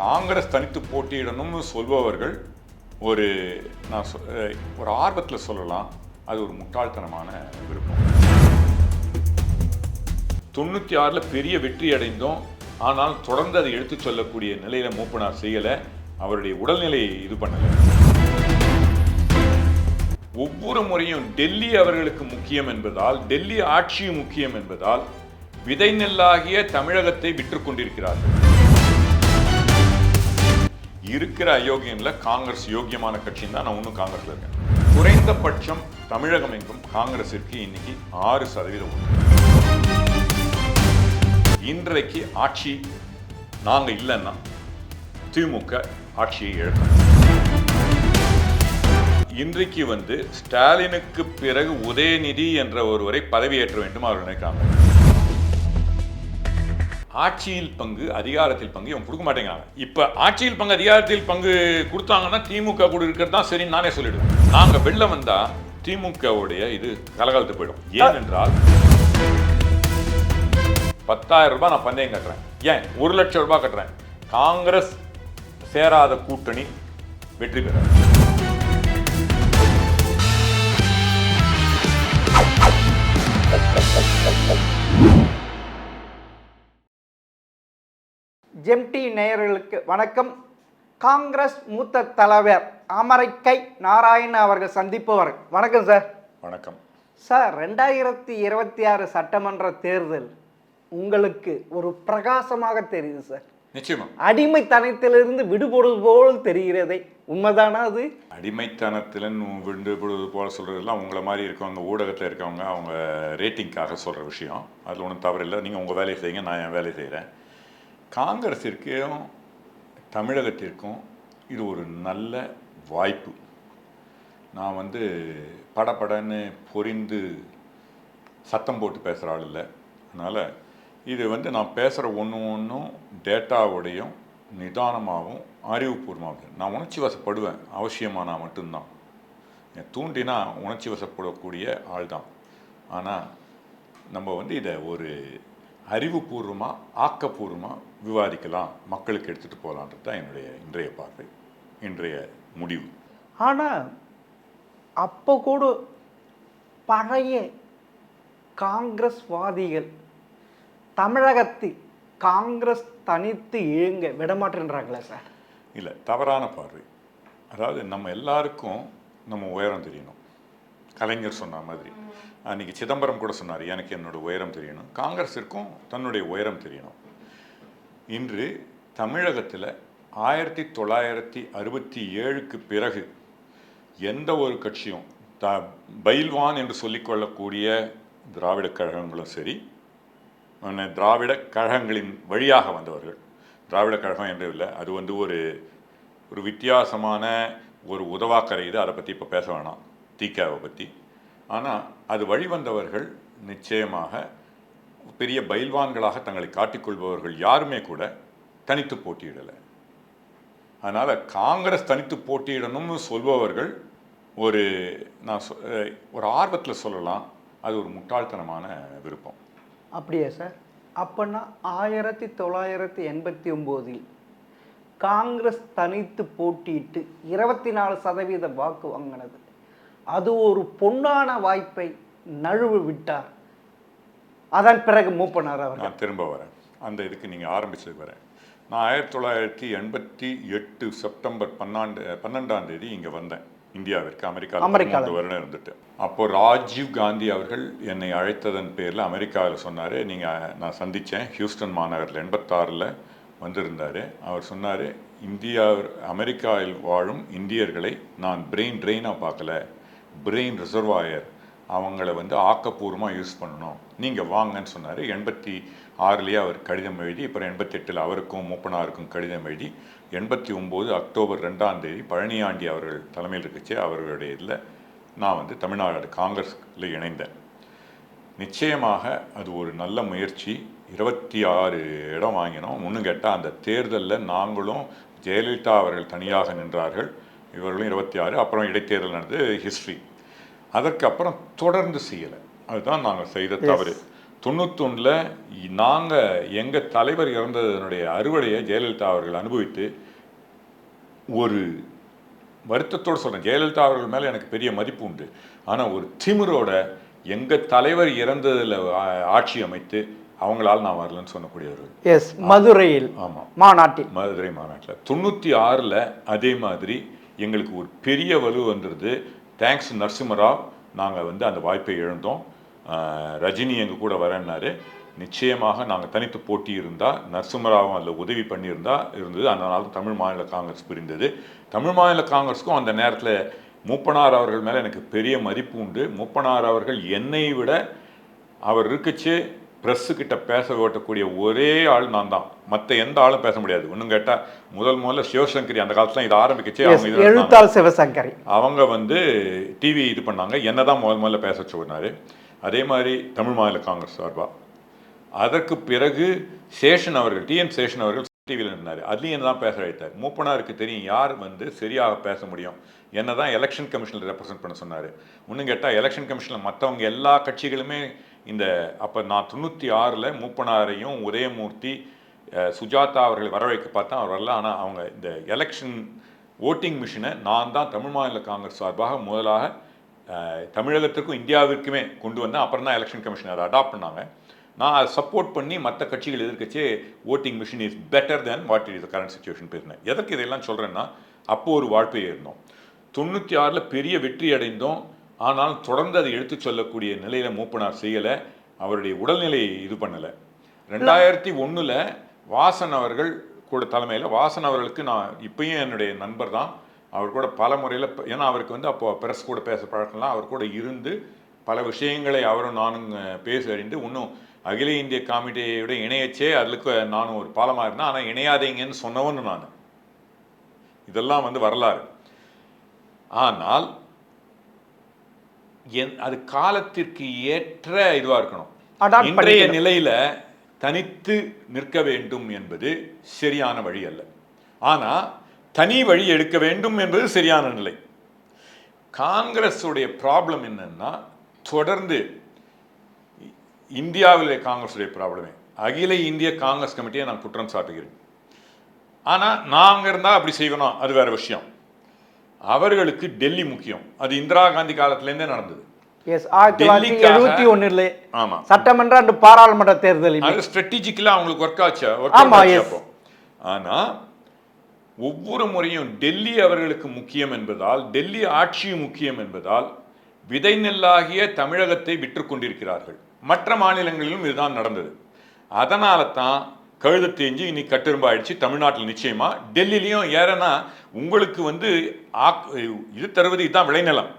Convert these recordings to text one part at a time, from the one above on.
காங்கிரஸ் தனித்து போட்டியிடணும்னு சொல்பவர்கள் ஒரு ஒரு ஆர்வத்தில் சொல்லலாம், அது ஒரு முட்டாள்தனமான விருப்பம். 96 பெரிய வெற்றி அடைந்தோம், ஆனால் தொடர்ந்து அதை எடுத்து சொல்லக்கூடிய நிலையில மூப்பனார் செய்யலை, அவருடைய உடல்நிலையை இது பண்ணலை. ஒவ்வொரு முறையும் டெல்லி அவர்களுக்கு முக்கியம் என்பதால், டெல்லி ஆட்சியும் முக்கியம் என்பதால் விதை நெல்லாகிய தமிழகத்தை விற்று கொண்டிருக்கிறார்கள். இருக்கிற அயோக்கியன்ல காங்கிரஸ் யோக்கியமான கட்சின்னு தான் நான் இன்னும் காங்கிரஸ்ல இருக்கேன். குறைந்தபட்சம் தமிழகம் எங்கும் காங்கிரசிற்கு இன்னைக்கு 6% உண்டு. இன்றைக்கு ஆட்சி நாங்க இல்லைன்னா திமுக ஆட்சியை இழக்கும். இன்றைக்கு ஸ்டாலினுக்கு பிறகு உதயநிதி என்ற ஒருவரை பதவியேற்ற வேண்டும் அவர் நினைக்கிறாங்க. ஆட்சியில் பங்கு அதிகாரத்தில் பங்கு இவங்க கொடுக்க மாட்டேங்கிறாங்க. இப்ப ஆட்சியில் பங்கு அதிகாரத்தில் பங்கு கொடுத்தாங்கன்னா திமுக கூட இருக்கிறது தான் சரி நானே சொல்லிடுவேன். நாங்க வெள்ளம் வந்தா திமுகவுடைய இது கலகலத்து போயிடும். ஏனென்றால் 10,000 ரூபாய் நான் பந்தயம் கட்டுறேன், ஏன் 1 லட்சம் ரூபாய் கட்டுறேன், காங்கிரஸ் சேராத கூட்டணி வெற்றி பெற. ஜெம்டி நேயர்களுக்கு வணக்கம். காங்கிரஸ் மூத்த தலைவர் அமரைக்கை நாராயணன் அவர்கள் சந்திப்பவர். வணக்கம் சார். வணக்கம் சார். 2026 சட்டமன்ற தேர்தல் உங்களுக்கு ஒரு பிரகாசமாக தெரியுது சார். நிச்சயமா. அடிமைத்தனத்திலிருந்து விடுபடுவது போல் தெரிகிறதே, உண்மைதானா? அது அடிமைத்தனத்திலிருந்து விடுபடுவது போல சொல்றதெல்லாம் உங்களை மாதிரி இருக்கவங்க, ஊடகத்தில் இருக்கவங்க, அவங்க ரேட்டிங்காக சொல்ற விஷயம். அதில் ஒன்றும் தவறில்லை. நீங்கள் உங்கள் வேலையை செய்யுங்க, நான் என் வேலையை செய்கிறேன். காங்கிரஸிற்கும் தமிழகத்திற்கும் இது ஒரு நல்ல வாய்ப்பு. நான் படப்படன்னு பொரிந்து சத்தம் போட்டு பேசுகிற ஆள் இல்லை. அதனால் இது நான் பேசுகிற ஒன்றும் டேட்டாவுடையும் நிதானமாகவும் அறிவுபூர்வமாகவும். நான் உணர்ச்சி வசப்படுவேன் அவசியமானால் மட்டும்தான். தூண்டினா உணர்ச்சி வசப்படக்கூடிய ஆள் தான். ஆனால் நம்ம இதை ஒரு அறிவுபூர்வமாக ஆக்கப்பூர்வமாக விவாதிக்கலாம், மக்களுக்கு எடுத்துகிட்டு போகலான்றது தான் என்னுடைய இன்றைய பார்வை, இன்றைய முடிவு. ஆனால் அப்போ கூட பழைய காங்கிரஸ்வாதிகள் தமிழகத்தில் காங்கிரஸ் தனித்து இயங்க விடமாட்டேன்றாங்களே சார். இல்லை, தவறான பார்வை. அதாவது நம்ம எல்லாருக்கும் நம்ம உயரம் தெரியணும். கலைஞர் சொன்ன மாதிரி அன்றைக்கி சிதம்பரம் கூட சொன்னார், எனக்கு என்னோட உயரம் தெரியணும். காங்கிரஸிற்கும் தன்னுடைய உயரம் தெரியணும். இன்று தமிழகத்தில் 1967க்கு பிறகு எந்த ஒரு கட்சியும் பைல்வான் என்று சொல்லிக்கொள்ளக்கூடிய திராவிட கழகங்களும் சரி, திராவிட கழகங்களின் வழியாக வந்தவர்கள், திராவிட கழகம் என்று இல்லை, அது ஒரு வித்தியாசமான ஒரு உதவாக்கரை. இது அதை பற்றி இப்போ பேச வேணாம், திகாவை பற்றி. ஆனால் அது வழிவந்தவர்கள் நிச்சயமாக பெரிய பைல்வான்களாக தங்களை காட்டிக்கொள்பவர்கள் யாருமே கூட தனித்து போட்டியிடலை. அதனால் காங்கிரஸ் தனித்து போட்டியிடணும்னு சொல்பவர்கள் ஒரு ஆர்வத்தில் சொல்லலாம், அது ஒரு முட்டாள்தனமான விருப்பம். அப்படியா சார்? அப்போனா 1989 காங்கிரஸ் தனித்து போட்டியிட்டு 24% வாக்கு வாங்கினது, அது ஒரு பொன்னான வாய்ப்பை நழுவு விட்டார். அதன் பிறகு மூப்பனார் அவர். நான் திரும்ப வரேன், அந்த இதுக்கு நீங்கள் ஆரம்பிச்சதுக்கு வரேன். நான் 1988 செப்டம்பர் 12ஆம் தேதி இங்கே வந்தேன் இந்தியாவிற்கு. அமெரிக்காவில் 3 வருடம் இருந்துட்டு. அப்போது ராஜீவ் காந்தி அவர்கள் என்னை அழைத்ததன் பேரில் அமெரிக்காவில் சொன்னார், நான் சந்தித்தேன் ஹியூஸ்டன் மாநகரில் 86ல் வந்திருந்தார். அவர் சொன்னார், அமெரிக்காவில் வாழும் இந்தியர்களை நான் பிரெயின் ட்ரெயினாக பார்க்கல, பிரெயின் ரிசர்வாயர், அவங்கள ஆக்கப்பூர்வமாக யூஸ் பண்ணணும், நீங்கள் வாங்கன்னு சொன்னார். 86லேயே அவர் கடிதம் எழுதி, அப்புறம் 88ல் அவருக்கும் மூப்பனாருக்கும் கடிதம் எழுதி, 89 அக்டோபர் 2ஆம் தேதி பழனியாண்டி அவர்கள் தலைமையில் இருக்குச்சு அவர்களுடைய இதில் நான் தமிழ்நாடு காங்கிரஸில் இணைந்தேன். நிச்சயமாக அது ஒரு நல்ல முயற்சி. 26 இடம் வாங்கினோம். இன்னும் கேட்டால் அந்த தேர்தலில் நாங்களும் ஜெயலலிதா அவர்கள் தனியாக நின்றார்கள், இவர்களும் 26. அப்புறம் இடைத்தேர்தல் நடந்து ஹிஸ்ட்ரி. அதற்கப்புறம் தொடர்ந்து செய்யலை, அதுதான் நாங்கள் செய்த தவறு. 91 நாங்கள் எங்கள் தலைவர் இறந்ததனுடைய அறுவடையை ஜெயலலிதா அவர்கள் அனுபவித்து ஒரு வருத்தத்தோடு சொல்கிறேன். ஜெயலலிதா அவர்கள் மேலே எனக்கு பெரிய மதிப்பு உண்டு. ஆனால் ஒரு திமிரோட எங்கள் தலைவர் இறந்ததில் ஆட்சி அமைத்து அவங்களால் நான் வரலன்னு சொல்லக்கூடியவர்கள். எஸ், மதுரையில். ஆமாம், மாநாட்டில், மதுரை மாநாட்டில் 96 அதே மாதிரி எங்களுக்கு ஒரு பெரிய வலு வந்துடுது. தேங்க்ஸ் நரசிம்மராவ், நாங்கள் அந்த வாய்ப்பை இழந்தோம். ரஜினி எங்கள் கூட வரேன்னாரு. நிச்சயமாக நாங்கள் தனித்து போட்டி இருந்தால் நரசிம்மராவும் அதில் உதவி இருந்தது. அதனால் தமிழ் மாநில காங்கிரஸ் பிரிந்தது. தமிழ் மாநில காங்கிரஸுக்கும் அந்த நேரத்தில் மூப்பனார் அவர்கள் மேலே எனக்கு பெரிய மதிப்பு உண்டு. மூப்பனார் அவர்கள் என்னை விட அவர் இருக்குச்சு ப்ரெஸ்ஸுக்கிட்ட பேச ஓட்டக்கூடிய ஒரே ஆள் நான் தான். மற்ற எந்த ஆளும் பேச முடியாது. இன்னும் கேட்டால் முதல்ல சிவசங்கரி அந்த காலத்தில் இதை ஆரம்பிக்கச்சு. அவங்க எழுத்தாளர் சிவசங்கரி அவங்க டிவி இது பண்ணாங்க. என்ன தான் முதல்ல பேச சொன்னார். அதே மாதிரி தமிழ் மாநில காங்கிரஸ் சார்பாக அதற்கு பிறகு சேஷன் அவர்கள், டிஎன் சேஷன் அவர்கள் டிவியில் இருந்தார். அதுலேயும் என்ன தான் பேச வைத்தார். மூப்பனாருக்கு தெரியும் யார் சரியாக பேச முடியும். என்ன தான் எலெக்ஷன் கமிஷனில் ரெப்ரசென்ட் பண்ண சொன்னார். இன்னும் கேட்டால் எலெக்ஷன் கமிஷனில் மற்றவங்க எல்லா கட்சிகளுமே அப்போ நான் 96 மூப்பனாரையும் உதயமூர்த்தி சுஜாதா அவர்கள் வர வைக்க பார்த்தா அவர் வரல. ஆனால் அவங்க இந்த எலெக்ஷன் ஓட்டிங் மிஷினை நான் தான் தமிழ் மாநில காங்கிரஸ் சார்பாக முதலாக தமிழகத்திற்கும் இந்தியாவிற்குமே கொண்டு வந்தேன். அப்புறம் தான் எலெக்ஷன் கமிஷன் அதை அடாப்ட் பண்ணாங்க. நான் அதை சப்போர்ட் பண்ணி மற்ற கட்சிகள் எதிர்க்கச்சே voting machine is better than what it is current situation பேசினேன். எதற்கு இதெல்லாம் சொல்கிறேன்னா, அப்போது ஒரு வாழ்க்கையை இருந்தோம். 96 பெரிய வெற்றி அடைந்தோம். ஆனால் தொடர்ந்து அதை எடுத்து சொல்லக்கூடிய நிலையில் மூப்பனார் செய்யலை. அவருடைய உடல்நிலையை இது பண்ணலை. 2001 வாசன் அவர்கள் கூட தலைமையில், வாசன் அவர்களுக்கு நான் இப்பயும் என்னுடைய நண்பர் தான். அவர் கூட பல முறையில், ஏன்னா அவருக்கு அப்போ பிரஸ் கூட பேச பழக்கலாம். அவர் கூட இருந்து பல விஷயங்களை அவரும் நானும் பேசி அறிந்து இன்னும் அகில இந்திய கமிட்டியோட இணையச்சே அதுக்கு நானும் ஒரு பாலமாக இருந்தேன். ஆனால் இணையாதீங்கன்னு சொன்னவன்னு நான். இதெல்லாம் வரலாறு. ஆனால் அது காலத்திற்கு ஏற்ற இதுவாக இருக்கணும். இன்றைய நிலையில தனித்து நிற்க வேண்டும் என்பது சரியான வழி அல்ல. ஆனால் தனி வழி எடுக்க வேண்டும் என்பது சரியான நிலை. காங்கிரஸுடைய ப்ராப்ளம் என்னன்னா, தொடர்ந்து இந்தியாவிலே காங்கிரஸுடைய ப்ராப்ளமே அகில இந்திய காங்கிரஸ் கமிட்டியை நான் குற்றம் சாட்டுகிறேன். ஆனால் நாங்கள் இருந்தால் அப்படி செய்யணும், அது வேற விஷயம். அவர்களுக்கு டெல்லி முக்கியம். அது இந்திரா காந்தி காலத்திலேருந்தே நடந்தது. சட்டமன்ற அண்ட் பாராளுமன்ற தேர்தலில் அது ஸ்ட்ராட்டஜிக்கலா அவங்களுக்கு ஒர்க் ஆச்சு. அப்போ ஆனா ஒவ்வொரு முறையும் டெல்லி அவர்களுக்கு முக்கியம் என்பதால், டெல்லி ஆட்சி முக்கியம் என்பதால் விதை நெல்லாகிய தமிழகத்தை விற்று கொண்டிருக்கிறார்கள். மற்ற மாநிலங்களிலும் இதுதான் நடந்தது. அதனால தான் கழுத தேஞ்சு இன்னைக்கு கட்டெரும்பாயிடுச்சு தமிழ்நாட்டில். நிச்சயமா டெல்லியிலையும் ஏறனா உங்களுக்கு இது தருவது இதுதான் விளைநிலம்.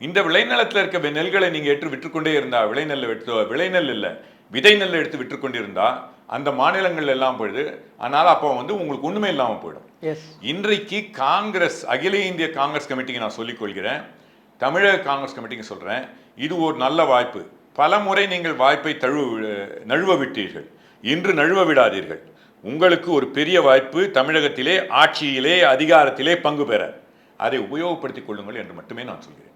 இந்த விளைநிலத்தில் இருக்க நெல்களை நீங்கள் ஏற்று விற்றுக்கொண்டே இருந்தா, விளைநெல் இல்லை விதை நெல்லை எடுத்து விற்றுக்கொண்டிருந்தா அந்த மாநிலங்கள் எல்லாம் போயிடுது. அதனால அப்போ உங்களுக்கு ஒண்ணுமே இல்லாமல் போயிடும். இன்றைக்கு காங்கிரஸ், அகில இந்திய காங்கிரஸ் கமிட்டிக்கு நான் சொல்லிக் கொள்கிறேன், தமிழக காங்கிரஸ் கமிட்டிக்கு சொல்றேன், இது ஒரு நல்ல வாய்ப்பு. பல முறை நீங்கள் வாய்ப்பை நழுவ விட்டீர்கள். இன்று நழுவ விடாதீர்கள். உங்களுக்கு ஒரு பெரிய வாய்ப்பு, தமிழகத்திலே ஆட்சியிலே அதிகாரத்திலே பங்கு பெற. அதை உபயோகப்படுத்திக் கொள்ளுங்கள் என்று மட்டுமே நான் சொல்கிறேன்.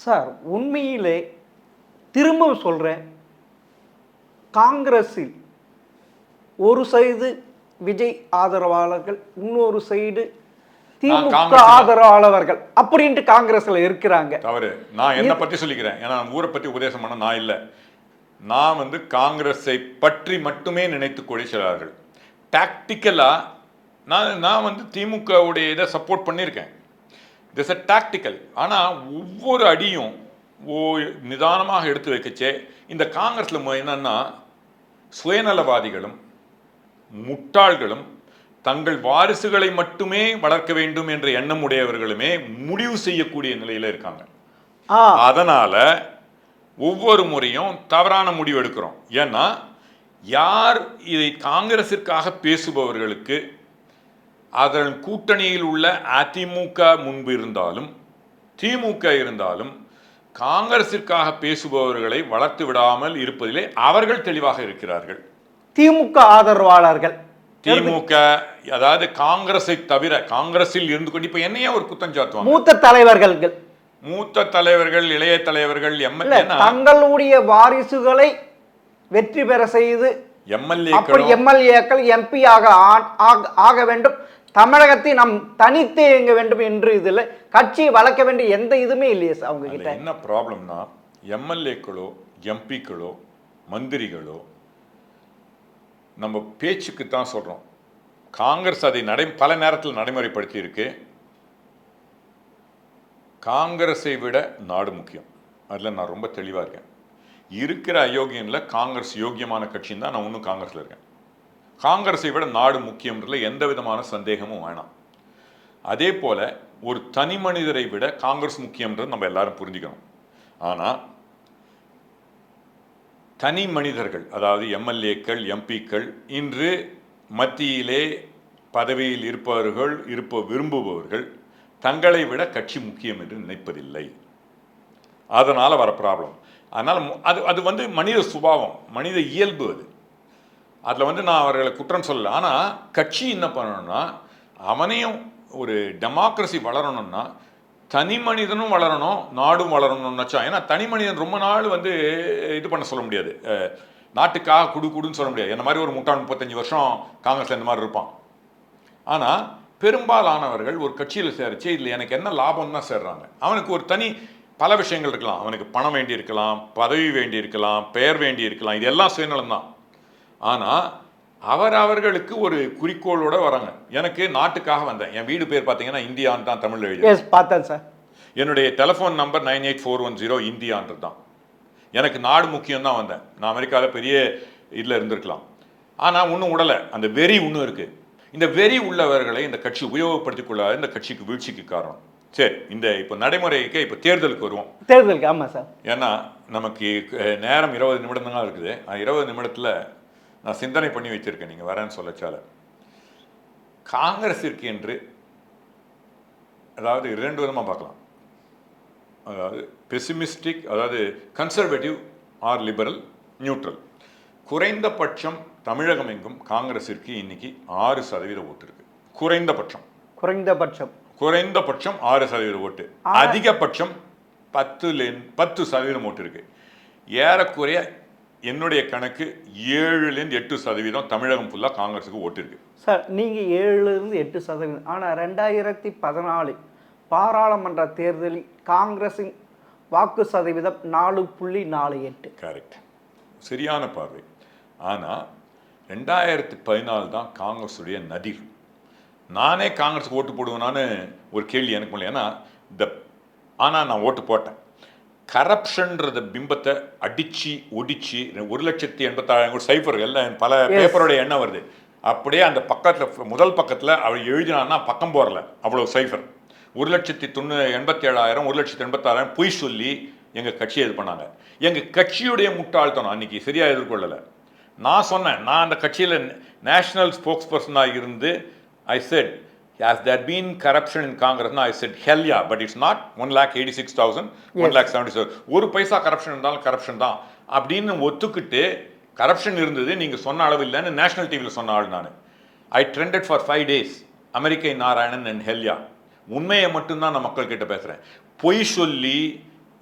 சார், உண்மையிலே திரும்ப சொல்றேன், காங்கிரஸில் ஒரு சைடு விஜய் ஆதரவாளர்கள், இன்னொரு சைடு திமுக ஆதரவாளர்கள் அப்படின்ட்டு காங்கிரஸ்ல இருக்கிறாங்க. தவறு. நான் என்ன பத்தி சொல்லிக்கிறேன், ஏன்னா ஊரை பத்தி உபதேசம் பண்ண நான் இல்லை. நான் காங்கிரஸை பற்றி மட்டுமே நினைத்து கொள்கிறார்கள். டாக்டிக்கலா நான் திமுகவுடைய இதை சப்போர்ட் பண்ணியிருக்கேன். This a tactical. ஆனால் ஒவ்வொரு அடியும் நிதானமாக எடுத்து வைக்கச்சே இந்த காங்கிரஸில் என்னன்னா, சுயநலவாதிகளும் முட்டாள்களும் தங்கள் வாரிசுகளை மட்டுமே வளர்க்க வேண்டும் என்ற எண்ணம் உடையவர்களுமே முடிவு செய்யக்கூடிய நிலையில இருக்காங்க. அதனால ஒவ்வொரு முறையும் தவறான முடிவு எடுக்கிறோம். ஏன்னா யார் இதை காங்கிரசிற்காக பேசுபவர்களுக்கு அதன் கூட்டணியில் உள்ள அதிமுக முன்பு இருந்தாலும் திமுக இருந்தாலும் காங்கிரசிற்காக பேசுபவர்களை வளர்த்து விடாமல் இருப்பதிலே அவர்கள் தெளிவாக இருக்கிறார்கள். திமுக ஆதரவாளர்கள், திமுக அதாவது காங்கிரஸை தவிர காங்கிரஸில் இருந்து கொண்டு இப்ப என்னையே ஒரு குத்தம் சாத்துவாங்க. மூத்த தலைவர்கள், இளைய தலைவர்கள், தங்களுடைய வாரிசுகளை வெற்றி பெற செய்து அப்படி எம்எல்ஏக்களோ எம்எல்ஏக்கள் எம்பி ஆக வேண்டும், தமிழகத்தை நாம் தனித்து இயங்க வேண்டும் என்று இதில் கட்சியை வளர்க்க வேண்டிய எந்த இதுவுமே இல்லையே சார் அவங்க கிட்ட. என்ன ப்ராப்ளம்னா எம்எல்ஏக்களோ எம்பிக்களோ மந்திரிகளோ நம்ம பேச்சுக்கு தான் சொல்கிறோம். காங்கிரஸ் அதை பல நேரத்தில் நடைமுறைப்படுத்தி இருக்கு. காங்கிரஸை விட நாடு முக்கியம், அதில் நான் ரொம்ப தெளிவாக இருக்கேன். இருக்கிற அயோக்கியனில் காங்கிரஸ் யோக்கியமான கட்சின்னு தான் நான் இன்னும் காங்கிரஸில் இருக்கேன். காங்கிரஸை விட நாடு முக்கியன்றதுல எந்த விதமான சந்தேகமும் வேணாம். அதே போல் ஒரு தனி மனிதரை விட காங்கிரஸ் முக்கியன்றது நம்ம எல்லாரும் புரிஞ்சுக்கணும். ஆனால் தனி மனிதர்கள், அதாவது எம்எல்ஏக்கள் எம்பிக்கள் இன்று மத்தியிலே பதவியில் இருப்ப விரும்புபவர்கள் தங்களை விட கட்சி முக்கியம் என்று நினைப்பதில்லை. அதனால் வர ப்ராப்ளம். அதனால் அது மனித சுபாவம், மனித இயல்பு. அதில் நான் அவர்களை குற்றம் சொல்லலை. ஆனால் கட்சி என்ன பண்ணணும்னா, அவனையும் ஒரு டெமோக்ரஸி வளரணும்னா தனி மனிதனும் வளரணும், நாடும் வளரணும்னுச்சா. ஏன்னா தனி மனிதன் ரொம்ப நாள் இது பண்ண சொல்ல முடியாது, நாட்டுக்காக குடுன்னு சொல்ல முடியாது. என்ன மாதிரி ஒரு 35 வருஷம் காங்கிரஸில் இந்த மாதிரி இருப்பான். ஆனால் பெரும்பாலானவர்கள் ஒரு கட்சியில் சேரிச்சு இதில் எனக்கு என்ன லாபம் தான் சேர்றாங்க. அவனுக்கு ஒரு பல விஷயங்கள் இருக்கலாம். அவனுக்கு பணம் வேண்டி இருக்கலாம், பதவி வேண்டி இருக்கலாம், பெயர் வேண்டி இருக்கலாம். இதெல்லாம் சுயநலம் தான். ஆனால் அவர்களுக்கு ஒரு குறிக்கோளோட வராங்க. எனக்கு நாட்டுக்காக வந்தேன். என் வீடு பேர் பார்த்தீங்கன்னா இந்தியான்னு தான் தமிழில் எழுதி பார்த்தேன் சார். என்னுடைய டெலிஃபோன் நம்பர் 98410 இந்தியான்றது தான். எனக்கு நாடு முக்கியம் தான் வந்தேன். நான் அமெரிக்காவில் பெரிய இதில் இருந்திருக்கலாம். ஆனால் ஒன்றும் உடலை, அந்த வெறி இன்னும் இருக்குது. இந்த வெறி உள்ளவர்களை இந்த கட்சி உபயோகப்படுத்திக் கொள்ளாத இந்த கட்சிக்கு வீழ்ச்சிக்கு காரணம். சரி, இப்போ நடைமுறைக்கு இப்போ தேர்தலுக்கு வருவோம். தேர்தலுக்கு ஆமாம் சார். ஏன்னா நமக்கு நேரம் 20 நிமிடம் தான் இருக்குது. 20 நிமிடத்தில் நான் சிந்தனை பண்ணி வச்சிருக்கேன். நீங்கள் வரேன்னு சொல்லச்சால காங்கிரஸிற்கு என்று, அதாவது 2 விதமாக பார்க்கலாம். அதாவது பெசிமிஸ்டிக், அதாவது கன்சர்வேட்டிவ் ஆர் லிபரல், நியூட்ரல். குறைந்தபட்சம் தமிழகம் எங்கும் காங்கிரஸிற்கு இன்னைக்கு 6% ஓட்டு இருக்கு. குறைந்தபட்சம் 6% ஓட்டு. அதிகபட்சம் 10% ஓட்டு இருக்கு. ஏறக்குறைய என்னுடைய கணக்கு 7-8% தமிழகம் ஃபுல்லாக காங்கிரஸுக்கு ஓட்டு இருக்கு சார். நீங்கள் 7-8%. ஆனால் 2014 பாராளுமன்ற தேர்தலில் காங்கிரஸின் வாக்கு சதவீதம் 4.48. கரெக்ட், சரியான பார்வை. ஆனால் 2014 தான் காங்கிரஸுடைய நதிர். நானே காங்கிரஸுக்கு ஓட்டு போடுவேனான்னு ஒரு கேள்வி எனக்கு முடியல. ஏன்னா ஆனால் நான் ஓட்டு போட்டேன். கரப்ஷன்றத பிம்பத்தை அடித்து ஒடிச்சு 1,86,000 சைஃபர் எல்லாம் பல பேப்பரோடைய எண்ணம் வருது. அப்படியே அந்த பக்கத்தில் முதல் பக்கத்தில் அவர் எழுதினான்னா பக்கம் போடல, அவ்வளோ சைஃபர். 1,87,000 1,86,000 பொய் சொல்லி எங்கள் கட்சியை இது பண்ணாங்க. எங்கள் கட்சியுடைய முட்டாள்தனம் அன்றைக்கி சரியாக எதிர்கொள்ளலை. நான் சொன்னேன், நான் அந்த கட்சியில் நேஷனல் ஸ்போக்ஸ் பர்சனாக இருந்து I said, has there been corruption in Congress? No, I said, hell yeah, but it's not 1,86,000, 1,70,000. ஒரு பைசா கரப்ஷன் இருந்தாலும் கரப்ஷன் தான் அப்படின்னு ஒத்துக்கிட்டு கரப்ஷன் இருந்தது நீங்கள் சொன்ன அளவு இல்லைன்னு நேஷனல் டிவியில் சொன்ன ஆள் நான். ஐ ட்ரெண்டட் ஃபார் 5 days, அமெரிக்கை நாராயணன் அண்ட் ஹெல்யா. உண்மையை மட்டும்தான் நான் மக்கள்கிட்ட பேசுகிறேன். பொய் சொல்லி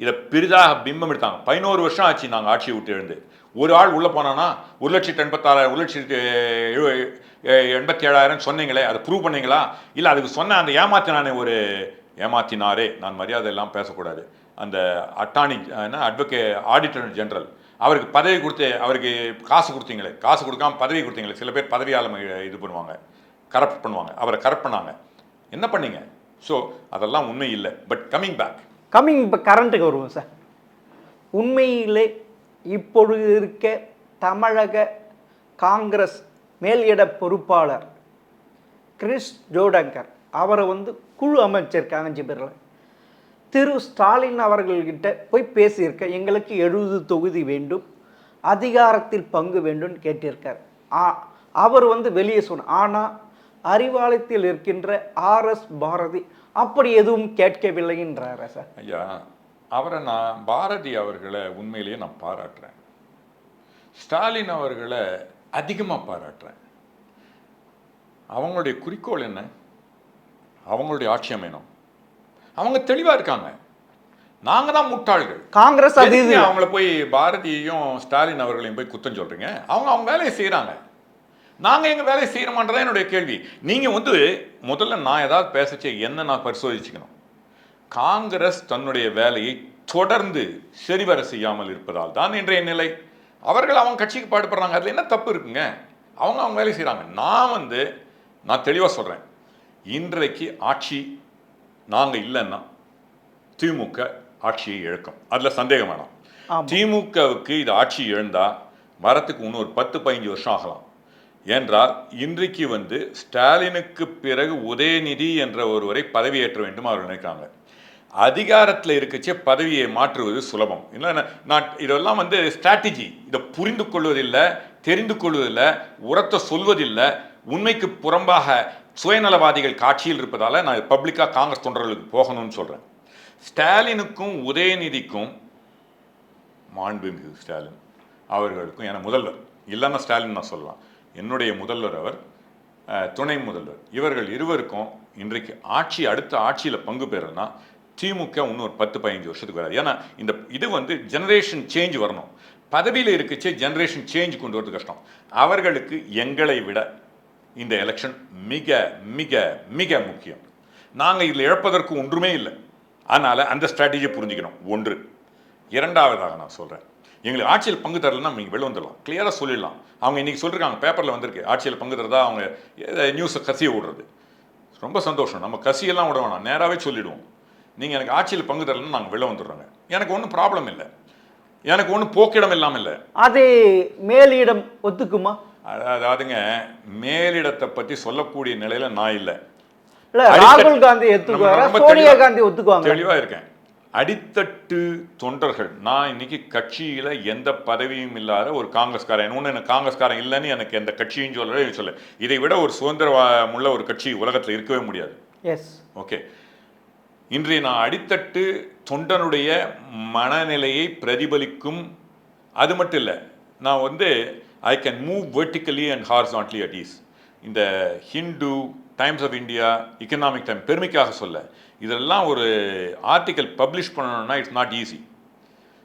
இதை பெரிதாக பிம்பம் எடுத்தாங்க. 11 வருஷம் ஆச்சு நாங்கள் ஆட்சியை விட்டு எழுந்து. ஒரு ஆள் உள்ளே போனான்னா 1,86,000 1,87,000 சொன்னீங்களே, அதை ப்ரூவ் பண்ணீங்களா? இல்லை அதுக்கு சொன்ன அந்த ஏமாத்தினாரே, நான் மரியாதை எல்லாம் பேசக்கூடாது. அந்த ஆடிட்டர் ஜெனரல் அவருக்கு பதவி கொடுத்து அவருக்கு காசு கொடுத்தீங்களே, காசு கொடுக்காம பதவி கொடுத்தீங்களே. சில பேர் பதவியால் இது பண்ணுவாங்க, கரப்ட் பண்ணுவாங்க. அவரை கரப்ட் பண்ணாங்க. என்ன பண்ணீங்க? ஸோ அதெல்லாம் உண்மை இல்லை. பட் இப்போ கரண்ட்டுக்கு வருவோம் சார். உண்மையிலே இப்பொழுது இருக்க தமிழக காங்கிரஸ் மேலிட பொறுப்பாளர் கிரிஷ் ஜோடங்கர் அவரை குழு அமைச்சிருக்காங்க 5 பேரில். திரு ஸ்டாலின் அவர்கள்கிட்ட போய் பேசியிருக்க, எங்களுக்கு 70 தொகுதி வேண்டும், அதிகாரத்தில் பங்கு வேண்டும் கேட்டிருக்கார். அவர் வெளியே சொன்னார். ஆனால் அறிவாலயத்தில் இருக்கின்ற RS பாரதி அப்படி எதுவும் கேட்கவில்லைன்றார சார். ஐயா, அவரை நான் பாரதி அவர்களை உண்மையிலேயே நான் பாராட்டுறேன். ஸ்டாலின் அவர்களை அதிகமாக பாராட்டுறேன். அவங்களுடைய குறிக்கோள் என்ன? அவங்களுடைய ஆட்சி அமையணும். அவங்க தெளிவாக இருக்காங்க. நாங்க தான் முட்டாள்கள். காங்கிரஸ் அது இது அவங்கள போய் பாரதியையும் ஸ்டாலின் அவர்களையும் போய் குத்தம் சொல்றீங்க. அவங்க வேலையை செய்யறாங்க, நாங்க எங்க வேலையை செய்யறோமான்றதான் என்னுடைய கேள்வி. நீங்க முதல்ல நான் ஏதாவது பேசச்சே என்ன நான் பரிசோதிச்சுக்கணும். காங்கிரஸ் தன்னுடைய வேலையை தொடர்ந்து சரிவர செய்யாமல் இருப்பதால் தான் இன்றைய நிலை. அவர்கள் அவங்க கட்சிக்கு பாடுபடுறாங்க, அதுல என்ன தப்பு இருக்குங்க? அவங்க வேலையை செய்யறாங்க. நான் தெளிவா சொல்றேன், இன்றைக்கு ஆட்சி நாங்க இல்லைன்னா திமுக ஆட்சியை இழக்கும், அதுல சந்தேகம் வேணாம். திமுகவுக்கு இது ஆட்சி இழந்தா வரத்துக்கு இன்னொரு 10-15 வருஷம் ஆகலாம். என்றால் இன்றைக்கு ஸ்டாலினுக்கு பிறகு உதயநிதி என்ற ஒருவரை பதவியேற்ற வேண்டும் அவர்கள் நினைக்கிறாங்க. அதிகாரத்தில் இருக்கச்சே பதவியை மாற்றுவது சுலபம். நான் இதெல்லாம் ஸ்ட்ராட்டஜி. இதை புரிந்து கொள்வதில்லை, தெரிந்து கொள்வதில்லை, உரத்த சொல்வதில்லை. உண்மைக்கு புறம்பாக சுயநலவாதிகள் காட்சியில் இருப்பதால நான் பப்ளிக்காக காங்கிரஸ் தொண்டர்களுக்கு போகணும்னு சொல்றேன். ஸ்டாலினுக்கும் உதயநிதிக்கும், மாண்புமிகு ஸ்டாலின் அவர்களுக்கும், என முதல்வர் இல்லைன்னா ஸ்டாலின் நான் சொல்லலாம், என்னுடைய முதல்வர் அவர், துணை முதல்வர், இவர்கள் இருவருக்கும் இன்றைக்கு அடுத்த ஆட்சியில் பங்கு பெறனா திமுக இன்னொரு 10-15 வருஷத்துக்கு வராது. ஏன்னா இது ஜெனரேஷன் சேஞ்ச் வரணும். பதவியில் இருக்கச்சே ஜெனரேஷன் சேஞ்ச் கொண்டு வரது கஷ்டம். அவர்களுக்கு எங்களை விட இந்த எலெக்ஷன் மிக மிக மிக முக்கியம். நாங்கள் இதில் இழப்பதற்கு ஒன்றுமே இல்லை. அதனால் அந்த ஸ்ட்ராட்டஜியை புரிஞ்சுக்கணும். ஒன்று. இரண்டாவதாக நான் சொல்கிறேன், எங்களுக்கு ஆட்சியில் பங்கு தரலன்னா நீங்கள் வெளில வந்துடலாம், கிளியராக சொல்லிடலாம். அவங்க இன்றைக்கி சொல்லியிருக்காங்க, பேப்பரில் வந்திருக்கு, ஆட்சியில் பங்கு தரதா அவங்க நியூஸை கசியை விடுறது. ரொம்ப சந்தோஷம். நம்ம கசியெல்லாம் விட வேணாம், நேராகவே சொல்லிவிடுவோம். நீங்கள் எனக்கு ஆட்சியில் பங்கு தரலன்னு நாங்கள் வெளில வந்துடுறோங்க. எனக்கு ஒன்றும் ப்ராப்ளம் இல்லை, எனக்கு ஒன்றும் போக்கிடம் இல்லாமல் இல்லை. அது மேலிடம் ஒத்துக்குமா? அதாவதுங்க, மேலிடத்தை பற்றி சொல்லக்கூடிய நிலையில நான் இல்லை. ராகுல் காந்தி ஒத்துக்குவாரா, சோனியா காந்தி ஒத்துக்குவாங்க? தெளிவாக இருக்கேன். அடித்தட்டு தொண்டர்கள், நான் இன்னைக்கு கட்சியில எந்த பதவியும் இல்லாத ஒரு காங்கிரஸ்காரன், எனக்கு காங்கிரஸ்காரன் இல்லைன்னு எனக்கு எந்த கட்சியும் சொல்ல, இதை விட ஒரு சுதந்திரமுள்ள ஒரு கட்சி உலகத்தில் இருக்கவே முடியாது. ஓகே, இன்றைய நான் அடித்தட்டு தொண்டனுடைய மனநிலையை பிரதிபலிக்கும். அது மட்டும் இல்லை, நான் I can move vertically and horizontally at ease. இந்த Hindu, Times of India, economic time, பெருமைக்காக சொல்ல, இதெல்லாம் ஒரு ஆர்டிக்கல் பப்ளிஷ் பண்ணணும்னா it's not easy.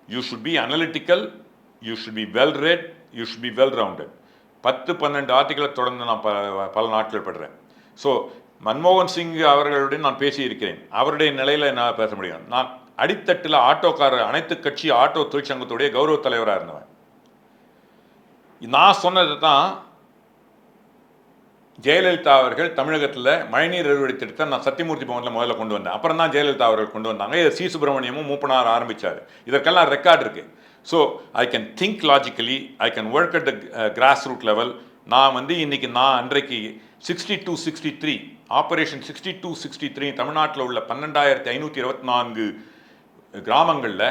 You should be analytical, you should be well read, you should be well rounded. 10-12 ஆர்டிக்கலை தொடர்ந்து நான் பல நாட்கள் படுறேன். ஸோ மன்மோகன் சிங் அவர்களுடன் நான் பேசியிருக்கிறேன், அவருடைய நிலையில் நான் பேச முடியும். நான் அடித்தட்டில் ஆட்டோக்காரர், அனைத்து கட்சி ஆட்டோ தொழிற்சங்கத்துடைய கௌரவ தலைவராக இருந்தவன். நான் சொன்னது தான் ஜெயலலிதா அவர்கள் தமிழகத்தில் மழைநீர் அறுவடை திட்டத்தை நான் சத்தியமூர்த்தி பவனில் முதல்ல கொண்டு வந்தேன். அப்புறம் தான் ஜெயலலிதா அவர்கள் கொண்டு வந்தாங்க. சி சுப்பிரமணியமும் மூப்பனார் ஆரம்பித்தார். இதற்கெல்லாம் ரெக்கார்டு இருக்குது. So I can think logically, I can work at the grass root level. நான் இன்னைக்கு அன்றைக்கு 62-63 ஆபரேஷன் 62-63 தமிழ்நாட்டில் உள்ள 12,524 கிராமங்களில்,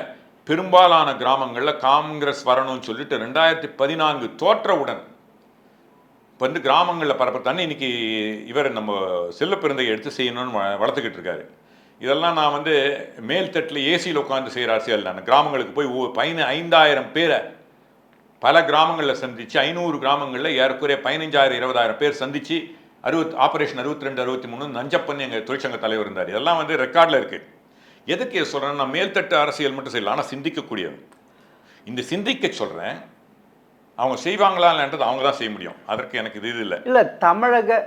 பெரும்பாலான கிராமங்களில் காங்கிரஸ் வரணும்னு சொல்லிட்டு 2014 தோற்றவுடன் கிராமங்களில் பரப்ப தண்ணி இன்னைக்கு இவர் நம்ம செல்லப்பிறந்தை எடுத்து செய்யணும்னு வளர்த்துக்கிட்டு இருக்காரு. இதெல்லாம் நான் மேல்தட்டில் ஏசியில் உட்காந்து செய்கிற அரசியல். நான் கிராமங்களுக்கு போய் 5,000 பேரை பல கிராமங்களில் சந்தித்து, 500 கிராமங்களில் ஏறக்குறைய 15,000-20,000 பேர் சந்தித்து ஆபரேஷன் 62-63 நஞ்சப்பண்ணி எங்கள் தொழிற்சங்க தலைவர் இருந்தார். இதெல்லாம் ரெக்கார்டில் இருக்குது. எதுக்கு சொல்கிறேன், நான் மேல்தட்டு அரசியல் மட்டும் செய்யலாம், ஆனால் சிந்திக்கக்கூடியவன். இந்த சிந்திக்க சொல்கிறேன், அவங்க செய்வாங்களான்றது அவங்க தான் செய்ய முடியும். அதற்கு எனக்கு இது இல்லை. தமிழக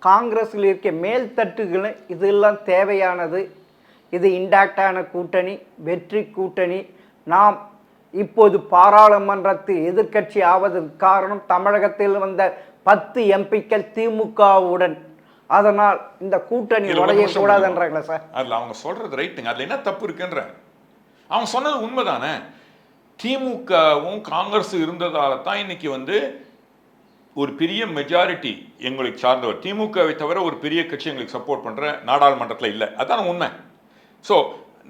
காங்கிரஸில் இருக்க மேல்தட்டுகள் இதெல்லாம் தேவையானது. இது இன்டாக்டான கூட்டணி, வெற்றி கூட்டணி. நாம் இப்போது பாராளுமன்றத்தில் எதிர்க்கட்சி ஆவதற்கு காரணம் தமிழகத்தில் வந்த 10 எம்பிக்கள் திமுகவுடன். அதனால் இந்த கூட்டணி உடையக்கூடாதுன்றாங்களா சார்? அதில் அவங்க சொல்றது ரைட்டுங்க, அதில் என்ன தப்பு இருக்குன்ற அவங்க சொன்னது உண்மைதானே. திமுகவும் காங்கிரஸ் இருந்ததால தான் இன்னைக்கு ஒரு பெரிய மெஜாரிட்டி எங்களுக்கு சார்ந்தவர். திமுகவை தவிர ஒரு பெரிய கட்சி எங்களுக்கு சப்போர்ட் பண்ணுற நாடாளுமன்றத்தில் இல்லை. அதான் உண்மை. ஸோ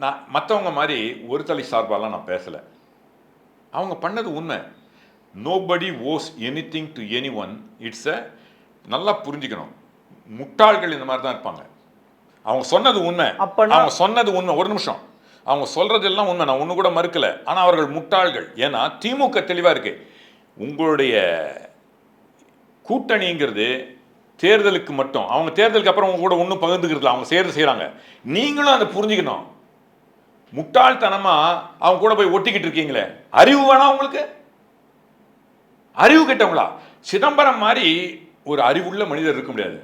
நான் மற்றவங்க மாதிரி ஒரு தலை சார்பாலாம் நான் பேசலை. அவங்க பண்ணது உண்மை. Nobody hose anything to anyone. It's நல்லா புரிஞ்சுக்கணும். முட்டாள்கள் இந்த மாதிரி தான் இருப்பாங்க. அவங்க சொன்னது உண்மை, அவங்க சொன்னது உண்மை. ஒரு நிமிஷம், அவங்க சொல்றதெல்லாம் உண்மை, நான் ஒன்று கூட மறுக்கல. ஆனால் அவர்கள் முட்டாள்கள். ஏன்னா திமுக தெளிவாக இருக்கு. உங்களுடைய கூட்டணிங்கிறது தேர்தலுக்கு மட்டும், அவங்க தேர்தலுக்கு அப்புறம் உங்க கூட ஒன்றும் பகிர்ந்துக்கிறது, அவங்க சேர்ந்து செய்கிறாங்க. நீங்களும் அதை புரிஞ்சுக்கணும். முட்டாள்தனமா அவங்க கூட போய் ஒட்டிக்கிட்டு இருக்கீங்களே, அறிவு வேணா உங்களுக்கு? அறிவு கெட்டவங்களா? சிதம்பரம் மாதிரி ஒரு அறிவுள்ள மனிதர் இருக்க முடியாது.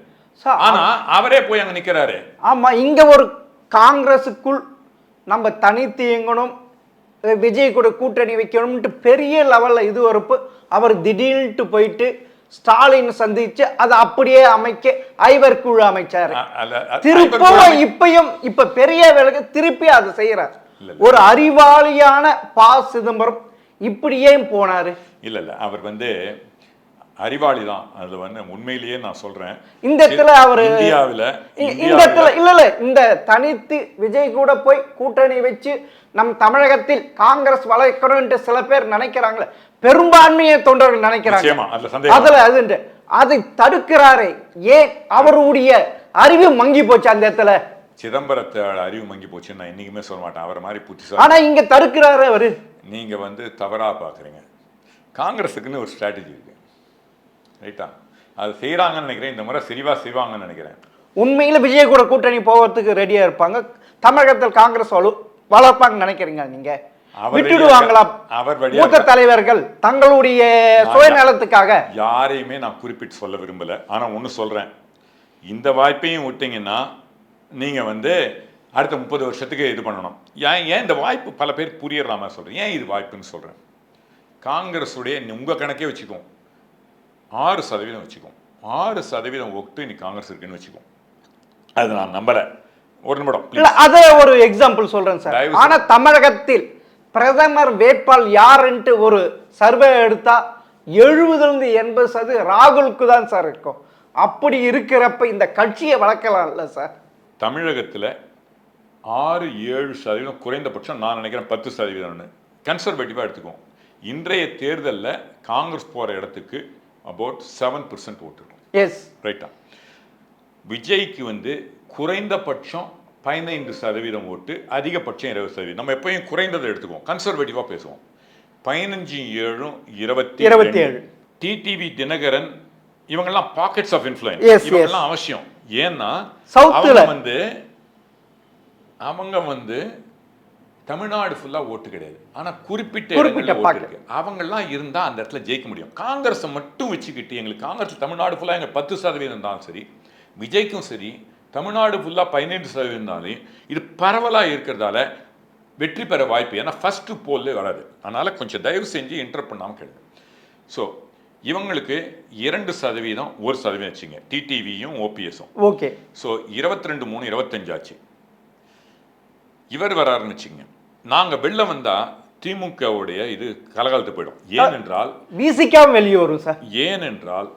ஆனா அவரே போய் அங்க நிக்கிறாரு. ஆமா, இங்க ஒரு காங்கிரஸுக்குள் நம்ம தனித்து இயங்கணும், விஜய் கூட கூட்டணி வைக்கணும்ட்டு பெரிய லெவல்ல இது வரப்பு அவர் திடீர்னு போயிட்டு ஸ்டாலின் சந்திச்சு அதை அப்படியே அமைக்க ஐவர் குழு அமைச்சாரு. திருப்பவும் இப்பயும் இப்ப பெரிய வேலைக்கு திருப்பி அதை செய்யறார். ஒரு அறிவாளியான ப. சிதம்பரம் இப்படியே போனாரு. இல்ல அவர் அறிவாளி தான். அதுல உண்மையிலேயே நான் சொல்றேன், இந்த இடத்துல அவரு இந்த இடத்துல இல்ல இந்த தனித்து விஜய் கூட போய் கூட்டணி வச்சு நம் தமிழகத்தில் காங்கிரஸ் வளர்க்கணும் சில பேர் நினைக்கிறாங்களே, பெரும்பான்மையை தொண்டர்கள் நினைக்கிறாங்க. அதுல அதை தடுக்கிறாரே ஏன்? அவருடைய அறிவு மங்கி போச்சு அந்த இடத்துல. சிதம்பரத்தை அறிவு மங்கி போச்சுன்னு நான் என்னைக்குமே சொல்ல மாட்டேன். அவரை மாதிரி புத்திசாலி. ஆனா இங்க தடுக்கிறாரு அவரு. நீங்க தவறா பாக்குறீங்க. காங்கிரஸுக்குன்னு ஒரு ஸ்ட்ராட்டஜி இருக்கு, ரைட்டா? அது செய்யறாங்கன்னு நினைக்கிறேன். இந்த முறை செய்வாங்கன்னு நினைக்கிறேன். உண்மையில விஜய் கூட கூட்டணி போவதுக்கு ரெடியா இருப்பாங்க. தமிழகத்தில் காங்கிரஸ் வளர்ப்பாங்க நினைக்கிறீங்க நீங்க? விட்டுடுவாங்களா மூத்த தலைவர்கள் தங்களுடைய சுயநலத்துக்காக? யாரையுமே நான் குறிப்பிட்டு சொல்ல விரும்பல. ஆனா ஒண்ணு சொல்றேன், இந்த வாய்ப்பையும் விட்டீங்கன்னா நீங்க அடுத்த 30 வருஷத்துக்கு இது பண்ணணும். ஏன் இந்த வாய்ப்பு பல பேருக்கு புரியற மாதிரி சொல்றேன். ஏன் இது வாய்ப்புன்னு சொல்றேன்? காங்கிரஸுடைய உங்க கணக்கே வச்சுக்கோம், 6% வச்சுக்கோம். 6% ஓட்டு இன்னைக்கு காங்கிரஸ் இருக்குன்னு வச்சுக்கோம். அது நான் நம்பல. ஒரு நிமிடம். அதே ஒரு எக்ஸாம்பிள் சொல்றேன் சார். ஆனா தமிழகத்தில் பிரதமர் வேட்பாளர் யாருன்ட்டு ஒரு சர்வே எடுத்தா 70-80% ராகுலுக்கு தான் சார் இருக்கும். அப்படி இருக்கிறப்ப இந்த கட்சியை வளர்க்கலாம்ல சார்? தமிழகத்தில் 6-7% குறைந்தபட்சம், நான் நினைக்கிறேன் 10% கன்சர்வேட்டிவா எடுத்துக்குவோம். இன்றைய தேர்தலில் காங்கிரஸ் போற இடத்துக்கு அபவுட் 7% ஓட்டு இருக்கும். எஸ், ரைட்டா? விஜய்க்கு குறைந்தபட்சம் 15% ஓட்டு, அதிகபட்சம் 20%. நம்ம எப்பயும் குறைந்ததை எடுத்துக்குவோம், கன்சர்வேட்டிவா பேசுவோம். 15-7 27. டிடிவி தினகரன் இவங்கெல்லாம் பாக்கெட்ஸ் ஆஃப் இன்ஃப்ளூயன்ஸ். இவங்கெல்லாம் அவசியம். ஏன்னா அவங்க தமிழ்நாடு ஃபுல்லா ஓட்டு கிடையாது, ஆனா குறிப்பிட்ட இடங்களில் ஓட்டு இருக்கு. அவங்கெல்லாம் இருந்தா அந்த இடத்துல ஜெயிக்க முடியும். காங்கிரஸை மட்டும் வச்சுக்கிட்டு எங்களுக்கு காங்கிரஸ் தமிழ்நாடு ஃபுல்லா எங்க 10% இருந்தாலும் சரி, விஜய்க்கும் சரி தமிழ்நாடு ஃபுல்லா 15% இருந்தாலும் இது பரவலா இருக்கிறதால வெற்றி பெற வாய்ப்பு. ஏன்னா ஃபர்ஸ்ட் போல்ல வராது. அதனால கொஞ்சம் தயவு செஞ்சு இன்டர் பண்ணாம கேளுங்க. ஸோ இவங்களுக்கு 2%, 1% வச்சுங்க, டிடிவியும் ஓபிஎஸும். ஓகே. ஸோ 22-3 25 ஆச்சு. இவர் வராருன்னு வச்சுங்க, நாங்க வெளில வந்தா திமுகவுடைய இது கலகாலத்து போயிடும். ஏனென்றால் வெளியே வரும் சார். ஏனென்றால்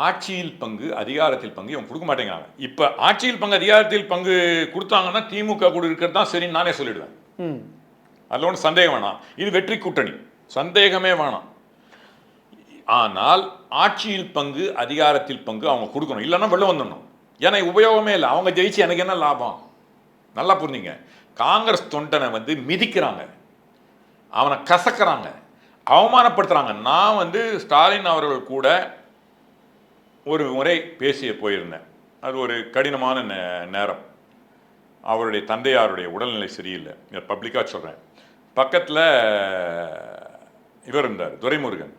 ஆட்சியில் பங்கு, அதிகாரத்தில் பங்கு இவங்க கொடுக்க மாட்டேங்கிறாங்க. இப்ப ஆட்சியில் பங்கு, அதிகாரத்தில் பங்கு கொடுத்தாங்கன்னா திமுக கூட இருக்கிறது தான் சரி நானே சொல்லிடுவேன். அதுல ஒன்றும் சந்தேகம் வேணாம். இது வெற்றி கூட்டணி, சந்தேகமே வேணாம். ஆனால் ஆட்சியில் பங்கு, அதிகாரத்தில் பங்கு அவங்க கொடுக்கணும், இல்லைன்னா வெளில வந்துடணும். ஏன்னா உபயோகமே இல்லை. அவங்க ஜெயிச்சு எனக்கு என்ன லாபம்? நல்லா புரிஞ்சுங்க. காங்கிரஸ் தொண்டனை மிதிக்கிறாங்க, அவனை கசக்கிறாங்க, அவமானப்படுத்துறாங்க. நான் ஸ்டாலின் அவர்கள் கூட ஒரு முறை பேசிய போயிருந்தேன். அது ஒரு கடினமான நேரம். அவருடைய தந்தையாருடைய உடல்நிலை சரியில்லை, பப்ளிக்காக சொல்கிறேன். பக்கத்தில் இவர் இருந்தார், துரைமுருகன்.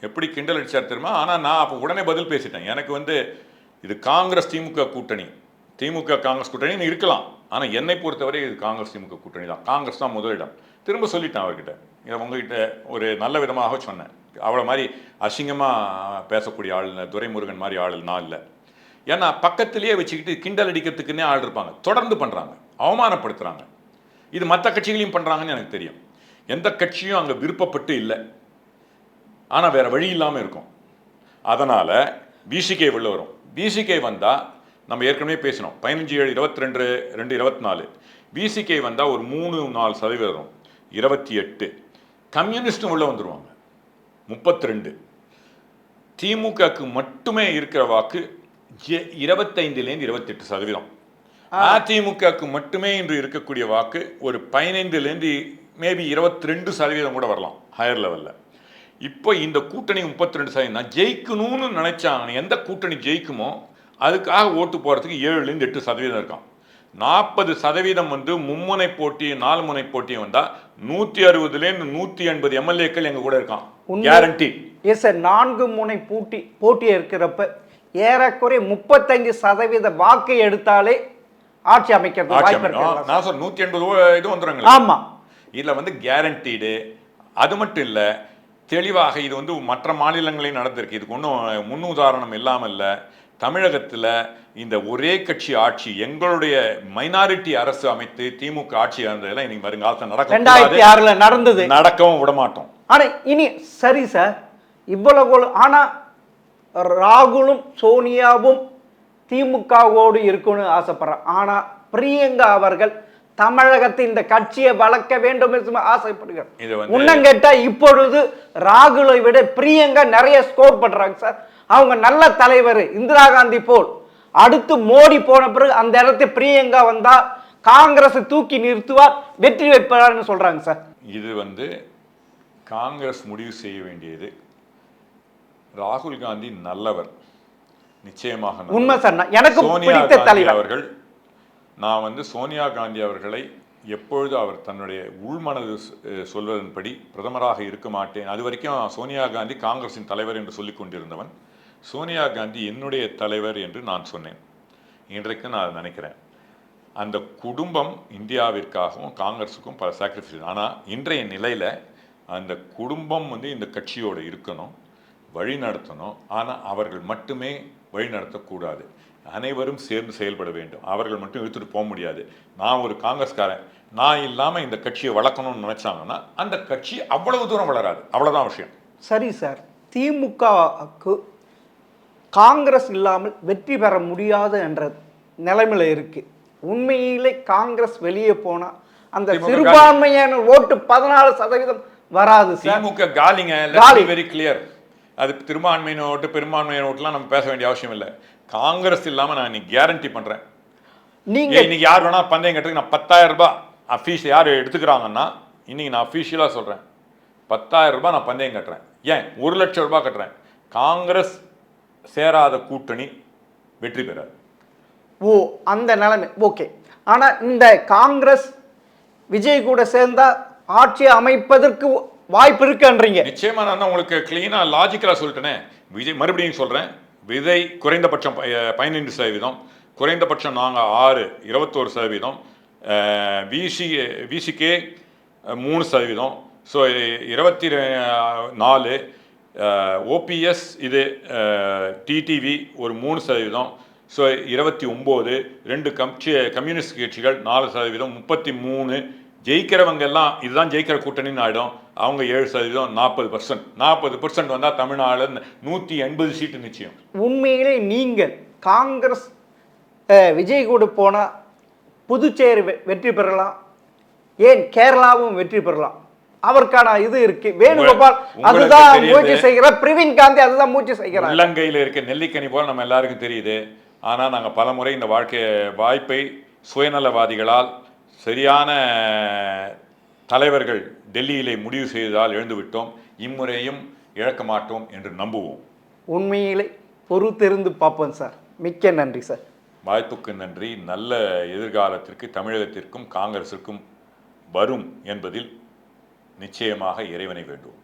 எப்படி கிண்டல் அடிச்சார் தெரியுமா? ஆனால் நான் அப்போ உடனே பதில் பேசிட்டேன். எனக்கு இது காங்கிரஸ் திமுக கூட்டணி, திமுக காங்கிரஸ் கூட்டணி இருக்கலாம், ஆனால் என்னை பொறுத்தவரை இது காங்கிரஸ் திமுக கூட்டணி தான். காங்கிரஸ் தான் முதலிடம். திரும்ப சொல்லிட்டேன் அவர்கிட்ட. இதை உங்ககிட்ட ஒரு நல்ல விதமாக சொன்னேன். அவ்வளோ மாதிரி அசிங்கமாக பேசக்கூடிய ஆள் துரைமுருகன் மாதிரி ஆள் நான் இல்லை. ஏன்னா பக்கத்திலேயே வச்சுக்கிட்டு கிண்டல் அடிக்கிறதுக்குன்னே ஆள் இருப்பாங்க. தொடர்ந்து பண்ணுறாங்க, அவமானப்படுத்துகிறாங்க. இது மற்ற கட்சிகளையும் பண்ணுறாங்கன்னு எனக்கு தெரியும். எந்த கட்சியும் அங்கே விருப்பப்பட்டு இல்லை, ஆனால் வேறு வழி இல்லாமல் இருக்கும். அதனால் பிசிகே உள்ள வரும். பிசிகே வந்தால் நம்ம ஏற்கனவே பேசினோம், 15-7-22-2-24. பிசிகே வந்தால் ஒரு 3-4% வரும், 28. கம்யூனிஸ்டும் உள்ள வந்துடுவாங்க, 32. திமுகக்கு மட்டுமே இருக்கிற வாக்கு 25-28%. அதிமுகக்கு மட்டுமே இன்று இருக்கக்கூடிய வாக்கு ஒரு 15 மேபி 22% கூட வரலாம், ஹையர் லெவலில். இப்போ இந்த கூட்டணி 32% ஜெயிக்கணும்னு நினைச்சாங்க. எந்த கூட்டணி ஜெயிக்குமோ அதுக்காக ஓட்டு போகிறதுக்கு 7-8% இருக்கான். 40% வந்து மும்முனை போட்டி 4 முனை போட்டியும் வந்தா 160 180 எம்எல்ஏக்கள் எங்க கூட இருக்கான், கேரண்டி. எஸ் சார், 4 முனை போட்டி இருக்கிறப்ப ஏறக்குறைய 35% வாக்கை எடுத்தாலே ஆட்சி அமைக்கிறது வாய்ப்பு இருக்கு. நான் சொல்ற 180 இது வந்துருங்க. ஆமா, இதுல வந்து கேரண்டீடு. அது மட்டும் இல்ல, தெளிவாக இது வந்து மற்ற மாநிலங்களையும் நடந்திருக்கு. இதுக்கு ஒன்றும் முன் உதாரணம் இல்லாமல் இல்லை. தமிழகத்தில் இந்த ஒரே கட்சி ஆட்சி, எங்களுடைய மைனாரிட்டி அரசு அமைத்து திமுக ஆட்சி இருந்ததெல்லாம் இன்னைக்கு வருங்காலத்தில் நடக்கும். 2006 நடந்தது, நடக்கவும் விட மாட்டோம். ஆனா இனி சரி சார், இவ்வளவு ஆனா ராகுலும் சோனியாவும் திமுகவோடு இருக்கணும்னு ஆசைப்படுறான். ஆனா பிரியங்கா அவர்கள் தமிழகத்தில் இந்த கட்சியை வளர்க்க வேண்டும் என்று ஆசைப்படுகிறார். இன்னும் கேட்டா இப்பொழுது ராகுலை விட பிரியங்கா நிறைய ஸ்கோர் பண்றாங்க சார். அவங்க நல்ல தலைவர், இந்திரா காந்தி போல். அடுத்து மோடி போன பிறகு அந்த இடத்தை பிரியங்கா வந்தா காங்கிரஸ் தூக்கி நிறுத்துவார், வெற்றி வைப்பார்னு சொல்றாங்க சார். இது வந்து காங்கிரஸ் முடிவு செய்ய வேண்டியது. ராகுல் காந்தி நல்லவர், நிச்சயமாக உண்மை சார். எனக்கு பிடித்த தலைவர் அவர்கள். நான் வந்து சோனியா காந்தி அவர்களை எப்பொழுது அவர் தன்னுடைய உள்மனது சொல்வதன்படி பிரதமராக இருக்க மாட்டேன், அது வரைக்கும் சோனியா காந்தி காங்கிரசின் தலைவர் என்று சொல்லிக் கொண்டிருந்தவன். சோனியா காந்தி என்னுடைய தலைவர் என்று நான் சொன்னேன். இன்றைக்கு நான் நினைக்கிறேன், அந்த குடும்பம் இந்தியாவிற்காகவும் காங்கிரஸுக்கும் பல சாக்ரிஃபைஸ். ஆனால் இன்றைய நிலையில் அந்த குடும்பம் வந்து இந்த கட்சியோடு இருக்கணும், வழி நடத்தணும். ஆனால் அவர்கள் மட்டுமே வழி நடத்தக்கூடாது, அனைவரும் சேர்ந்து செயல்பட வேண்டும். அவர்கள் மட்டும் இழுத்துட்டு போக முடியாது. நான் ஒரு காங்கிரஸ்காரன், நான் இல்லாமல் இந்த கட்சியை வளர்க்கணும்னு நினைச்சாங்கன்னா அந்த கட்சி அவ்வளவு தூரம் வளராது. அவ்வளோதான் விஷயம். சரி சார், திமுகவுக்கு காங்கிரஸ் இல்லாமல் வெற்றி பெற முடியாது என்ற நிலைமையில இருக்கு. உண்மையிலே காங்கிரஸ் வெளியே போனா அந்த சிறுபான்மையான ஓட்டு 14% வராது சார். திமுக காலிங்க, வெரி கிளியர். அது சிறுபான்மையான ஓட்டு பெரும்பான்மையான ஓட்டுலாம் நம்ம பேச வேண்டிய அவசியம் இல்லை. காங்கிரஸ் இல்லாம நான் இன்னைக்கு கேரண்டி பண்றேன். நீங்க இன்னைக்கு யார் வேணா பந்தயம் கட்டுறதுக்கு நான் 10,000 ரூபாய் அஃபீஸ் யார் எடுத்துக்கிறாங்கன்னா, இன்னைக்கு நான் அஃபீஷியலா சொல்றேன், 10,000 ரூபாய் நான் பந்தயம் கட்டுறேன். ஏன் 1 லட்சம் ரூபாய் கட்டுறேன். காங்கிரஸ் சேராத கூட்டணி வெற்றி பெறாது. ஓ, அந்த நிலைமை ஓகே. ஆனா இந்த காங்கிரஸ் விஜய் கூட சேர்ந்தா ஆட்சி அமைப்பதற்கு வாய்ப்பு இருக்குன்றீங்க? நிச்சயமா. நான் உங்களுக்கு கிளீனா லாஜிக்கலா சொல்லிட்டேனே. விஜய், மறுபடியும் சொல்றேன், விஜய் குறைந்தபட்சம் 15%, குறைந்தபட்சம் நாங்கள் 6 21%, விசிகே 3%, ஸோ 24, ஓபிஎஸ் இது டிடிவி ஒரு 3%, ஸோ 29, 2 கம்யூனிஸ்ட் கட்சிகள் 4%, 33. ஜெயிக்கிறவங்க எல்லாம் இதுதான் ஜெயிக்கிற கூட்டணின்னு ஆகிடும். அவங்க 7%, 40% வந்தால் தமிழ்நாடு 180 சீட்டு நிச்சயம். உண்மையிலே நீங்கள் காங்கிரஸ் விஜய் கூட போனால் புதுச்சேரி வெற்றி பெறலாம், ஏன் கேரளாவும் வெற்றி பெறலாம். அவருக்கான இது இருக்கு. வேணுகோபால் அதுதான் முயற்சி செய்கிறார், பிரவீன் காந்தி அதுதான் முயற்சி செய்கிறார். இலங்கையில் இருக்க நெல்லிக்கனி போல நம்ம எல்லாருக்கும் தெரியுது. ஆனால் நாங்கள் பல முறை இந்த வாய்ப்பை சுயநலவாதிகளால், சரியான தலைவர்கள் டெல்லியிலே முடிவு செய்ததால் எழுந்துவிட்டோம். இம்முறையும் இழக்க மாட்டோம் என்று நம்புவோம். உண்மையிலே பொறுத்திருந்து பார்ப்போம் சார். மிக்க நன்றி சார். வாய்ப்புக்கு நன்றி. நல்ல எதிர்காலத்திற்கு தமிழகத்திற்கும் காங்கிரஸிற்கும் வரும் என்பதில் நிச்சயமாக இறைவனை வேண்டுவோம்.